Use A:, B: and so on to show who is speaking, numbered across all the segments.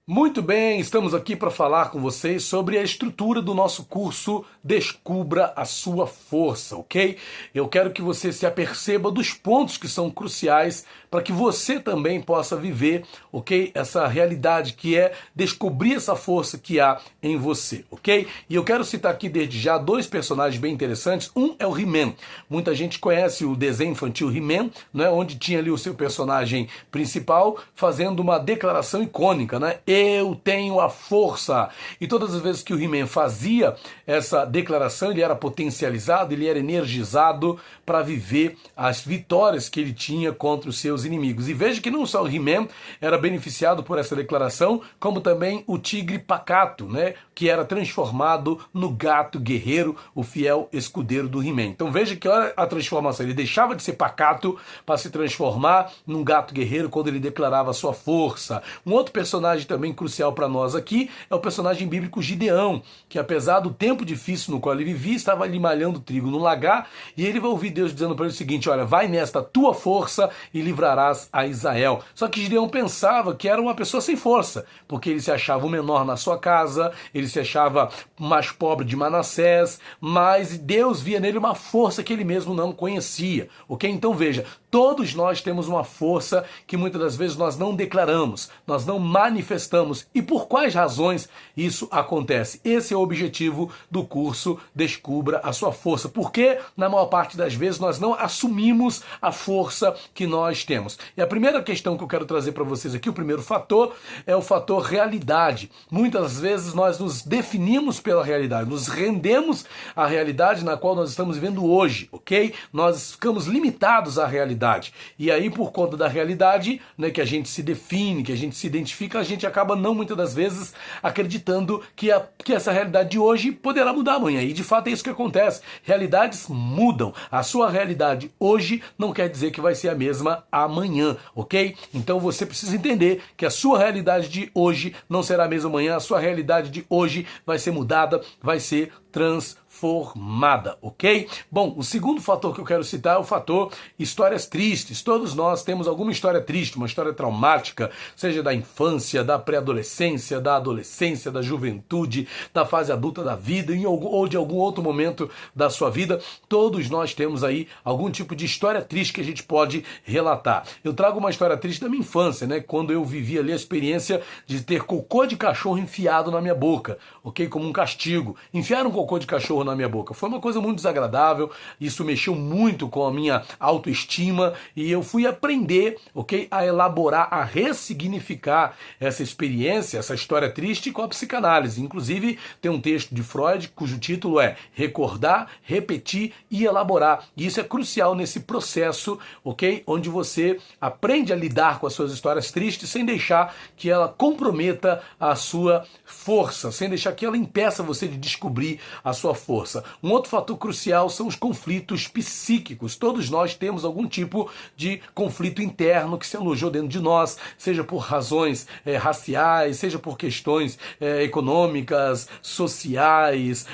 A: Muito bem, estamos aqui para falar com vocês sobre a estrutura do nosso curso Descubra a Sua Força, ok? Eu quero que você se aperceba dos pontos que são cruciais para que você também possa viver, ok? Essa realidade que é descobrir essa força que há em você, ok? E eu quero citar aqui desde já dois personagens bem interessantes. Um é o He-Man. Muita gente conhece o desenho infantil He-Man, né? Onde tinha ali o seu personagem principal fazendo uma declaração icônica, né? Eu tenho a força. E todas as vezes que o He-Man fazia essa declaração, ele era potencializado, ele era energizado para viver as vitórias que ele tinha contra os seus inimigos. E veja que não só o He-Man era beneficiado por essa declaração, como também o tigre pacato, né, que era transformado no gato guerreiro, o fiel escudeiro do He-Man. Então veja que olha a transformação, ele deixava de ser pacato para se transformar num gato guerreiro quando ele declarava a sua força. Um outro personagem também crucial para nós aqui é o personagem bíblico Gideão, que apesar do tempo difícil no qual ele vivia, estava ali malhando trigo no lagar, e ele vai ouvir Deus dizendo para ele o seguinte: olha, vai nesta tua força e livrarás a Israel. Só que Gideão pensava que era uma pessoa sem força, porque ele se achava o menor na sua casa, ele se achava mais pobre de Manassés, mas Deus via nele uma força que ele mesmo não conhecia, ok? Então veja, todos nós temos uma força que muitas das vezes nós não declaramos, nós não manifestamos. E por quais razões isso acontece? Esse é o objetivo do curso Descubra a Sua Força. Porque, na maior parte das vezes, nós não assumimos a força que nós temos. E a primeira questão que eu quero trazer para vocês aqui, o primeiro fator, é o fator realidade. Muitas vezes nós nos definimos pela realidade, nos rendemos à realidade na qual nós estamos vivendo hoje, ok? Nós ficamos limitados à realidade. E aí, por conta da realidade, né, que a gente se define, que a gente se identifica, a gente acaba não muitas das vezes acreditando que essa realidade de hoje poderá mudar amanhã. E de fato é isso que acontece. Realidades mudam. A sua realidade hoje não quer dizer que vai ser a mesma amanhã, ok? Então você precisa entender que a sua realidade de hoje não será a mesma amanhã. A sua realidade de hoje vai ser mudada, vai ser transformada, ok? Bom, o segundo fator que eu quero citar é o fator histórias tristes. Todos nós temos alguma história triste, uma história traumática, seja da infância, da pré-adolescência, da adolescência, da juventude, da fase adulta da vida, ou de algum outro momento da sua vida. Todos nós temos aí algum tipo de história triste que a gente pode relatar. Eu trago uma história triste da minha infância, né? Quando eu vivi ali a experiência de ter cocô de cachorro enfiado na minha boca, ok? Como um castigo. Enfiaram um cocô de cachorro na minha boca. Foi uma coisa muito desagradável, isso mexeu muito com a minha autoestima e eu fui aprender, ok, a elaborar, a ressignificar essa experiência, essa história triste com a psicanálise. Inclusive, tem um texto de Freud cujo título é Recordar, Repetir e Elaborar. E isso é crucial nesse processo, ok, onde você aprende a lidar com as suas histórias tristes sem deixar que ela comprometa a sua força, sem deixar que ela impeça você de descobrir a sua força. Um outro fator crucial são os conflitos psíquicos. Todos nós temos algum tipo de conflito interno que se alojou dentro de nós, seja por razões raciais, seja por questões econômicas, sociais,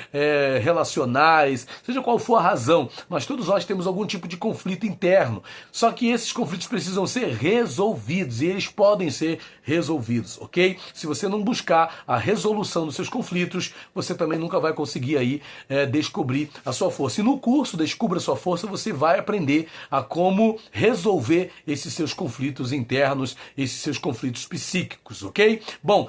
A: relacionais, seja qual for a razão, mas todos nós temos algum tipo de conflito interno. Só que esses conflitos precisam ser resolvidos e eles podem ser resolvidos, ok? Se você não buscar a resolução dos seus conflitos, você também nunca vai conseguir aí descobrir a sua força. E no curso Descubra a Sua Força, você vai aprender a como resolver esses seus conflitos internos, esses seus conflitos psíquicos, ok? Bom,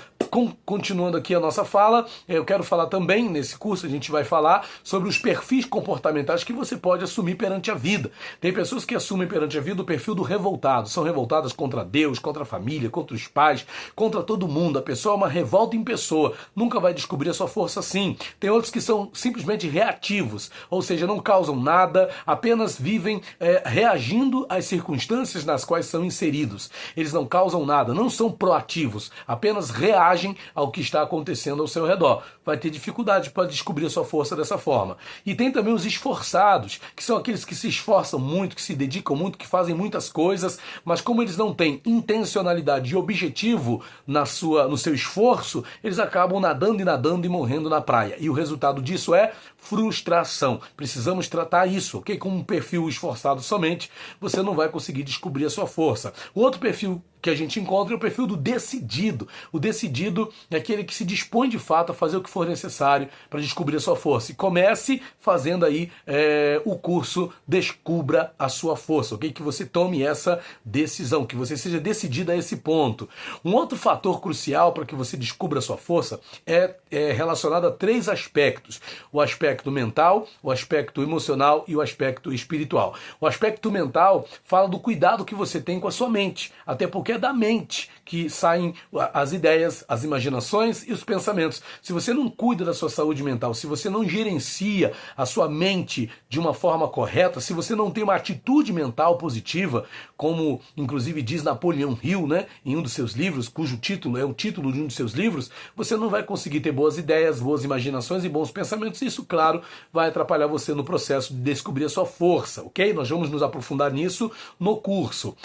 A: continuando aqui a nossa fala, eu quero falar também, nesse curso a gente vai falar sobre os perfis comportamentais que você pode assumir perante a vida. Tem pessoas que assumem perante a vida o perfil do revoltado, são revoltadas contra Deus, contra a família, contra os pais, contra todo mundo. A pessoa é uma revolta em pessoa, nunca vai descobrir a sua força assim. Tem outros que são simplesmente reativos, ou seja, não causam nada, apenas vivem reagindo às circunstâncias nas quais são inseridos. Eles não causam nada, não são proativos, apenas reagem ao que está acontecendo ao seu redor. Vai ter dificuldade para descobrir a sua força dessa forma. E tem também os esforçados, que são aqueles que se esforçam muito, que se dedicam muito, que fazem muitas coisas, mas como eles não têm intencionalidade e objetivo no seu esforço, eles acabam nadando e morrendo na praia. E o resultado disso é frustração. Precisamos tratar isso, ok? Com um perfil esforçado somente, você não vai conseguir descobrir a sua força. O outro perfil que a gente encontra é o perfil do decidido. O decidido é aquele que se dispõe de fato a fazer o que for necessário para descobrir a sua força. E comece fazendo aí o curso Descubra a Sua Força, ok? Que você tome essa decisão, que você seja decidido a esse ponto. Um outro fator crucial para que você descubra a sua força é relacionado a 3 aspectos: o aspecto mental, o aspecto emocional e o aspecto espiritual. O aspecto mental fala do cuidado que você tem com a sua mente, até porque é da mente que saem as ideias, as imaginações e os pensamentos. Se você não cuida da sua saúde mental, se você não gerencia a sua mente de uma forma correta, se você não tem uma atitude mental positiva, como inclusive diz Napoleão Hill, né, em um dos seus livros, cujo título é o título de um dos seus livros, você não vai conseguir ter boas ideias, boas imaginações e bons pensamentos. Isso, claro, vai atrapalhar você no processo de descobrir a sua força, ok? Nós vamos nos aprofundar nisso no curso.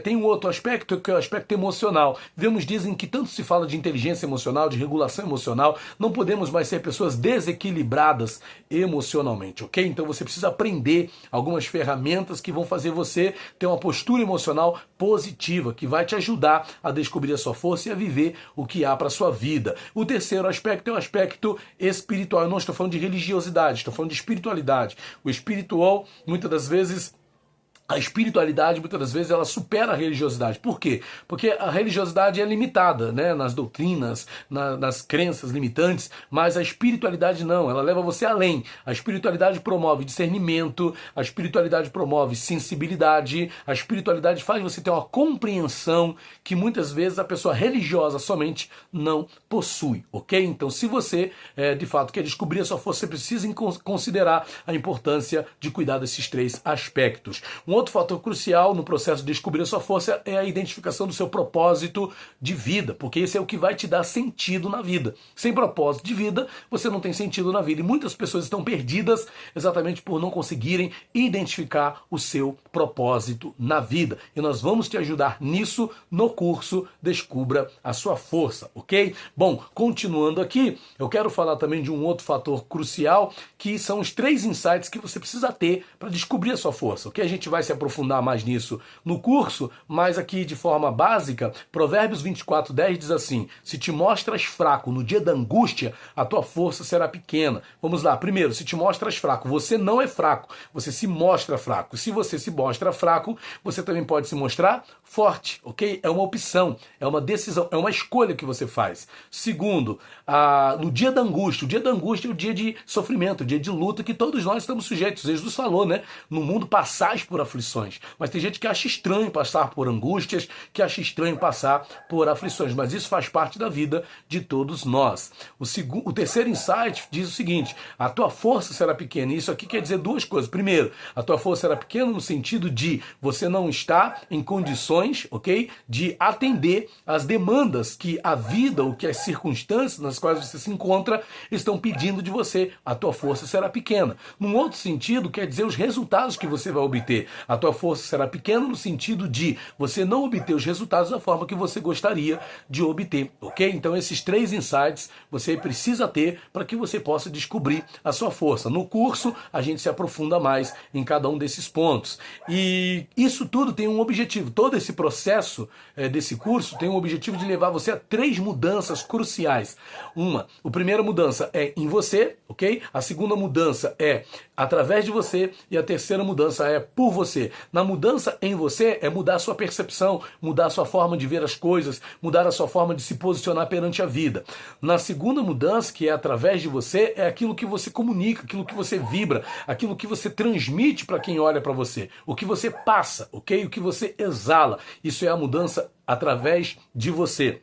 A: Tem um outro aspecto, que é o aspecto emocional. Vemos, dizem que tanto se fala de inteligência emocional, de regulação emocional, não podemos mais ser pessoas desequilibradas emocionalmente, ok? Então você precisa aprender algumas ferramentas que vão fazer você ter uma postura emocional positiva, que vai te ajudar a descobrir a sua força e a viver o que há para a sua vida. O terceiro aspecto é o aspecto espiritual. Eu não estou falando de religiosidade, estou falando de espiritualidade. O espiritual, muitas das vezes, a espiritualidade, muitas das vezes, ela supera a religiosidade. Por quê? Porque a religiosidade é limitada, né, nas doutrinas, nas crenças limitantes, mas a espiritualidade não, ela leva você além. A espiritualidade promove discernimento, a espiritualidade promove sensibilidade, a espiritualidade faz você ter uma compreensão que muitas vezes a pessoa religiosa somente não possui, ok? Então, se você, de fato, quer descobrir a sua força, você precisa considerar a importância de cuidar desses 3 aspectos. Um outro fator crucial no processo de descobrir a sua força é a identificação do seu propósito de vida, porque esse é o que vai te dar sentido na vida. Sem propósito de vida, você não tem sentido na vida. E muitas pessoas estão perdidas exatamente por não conseguirem identificar o seu propósito na vida. E nós vamos te ajudar nisso no curso Descubra a Sua Força, ok? Bom, continuando aqui, eu quero falar também de um outro fator crucial, que são os 3 insights que você precisa ter para descobrir a sua força, ok? A gente vai se aprofundar mais nisso no curso, mas aqui de forma básica, Provérbios 24:10 diz assim: se te mostras fraco no dia da angústia, a tua força será pequena. Vamos lá, primeiro, se te mostras fraco, você não é fraco, você se mostra fraco. Se você se mostra fraco, você também pode se mostrar forte, ok? É uma opção, é uma decisão, é uma escolha que você faz. Segundo, no dia da angústia, o dia da angústia é o dia de sofrimento, o dia de luta que todos nós estamos sujeitos. Jesus falou, né? No mundo passais por aflições. Mas tem gente que acha estranho passar por angústias, que acha estranho passar por aflições, mas isso faz parte da vida de todos nós. O terceiro insight diz o seguinte: a tua força será pequena. E isso aqui quer dizer 2 coisas. Primeiro, a tua força será pequena no sentido de você não está em condições, ok, de atender às demandas que a vida ou que as circunstâncias nas quais você se encontra estão pedindo de você. A tua força será pequena. Num outro sentido, quer dizer os resultados que você vai obter. A tua força será pequena no sentido de você não obter os resultados da forma que você gostaria de obter, ok? Então esses 3 insights você precisa ter para que você possa descobrir a sua força. No curso, a gente se aprofunda mais em cada um desses pontos. E isso tudo tem um objetivo. Todo esse processo desse curso tem um objetivo de levar você a 3 mudanças cruciais. A primeira mudança é em você, ok? A segunda mudança é através de você e a terceira mudança é por você. Na mudança em você é mudar a sua percepção, mudar a sua forma de ver as coisas, mudar a sua forma de se posicionar perante a vida. Na segunda mudança, que é através de você, é aquilo que você comunica, aquilo que você vibra, aquilo que você transmite para quem olha para você, o que você passa, ok? O que você exala. Isso é a mudança através de você.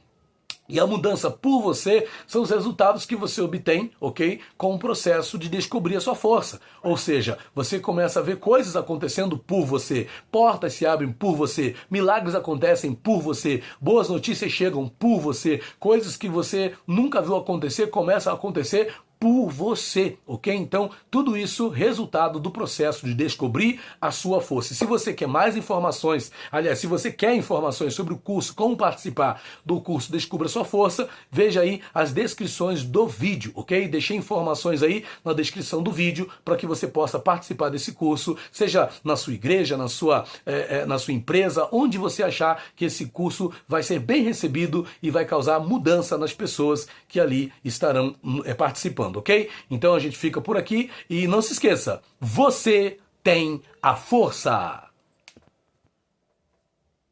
A: E a mudança por você são os resultados que você obtém, ok? Com o processo de descobrir a sua força. Ou seja, você começa a ver coisas acontecendo por você, portas se abrem por você, milagres acontecem por você, boas notícias chegam por você, coisas que você nunca viu acontecer começam a acontecer por você, ok? Então, tudo isso resultado do processo de descobrir a sua força. E se você quer mais informações, aliás, se você quer informações sobre o curso, como participar do curso Descubra Sua Força, veja aí as descrições do vídeo, ok? Deixei informações aí na descrição do vídeo para que você possa participar desse curso, seja na sua igreja, na sua empresa, onde você achar que esse curso vai ser bem recebido e vai causar mudança nas pessoas que ali estarão participando, ok? Então a gente fica por aqui e não se esqueça, você tem a força!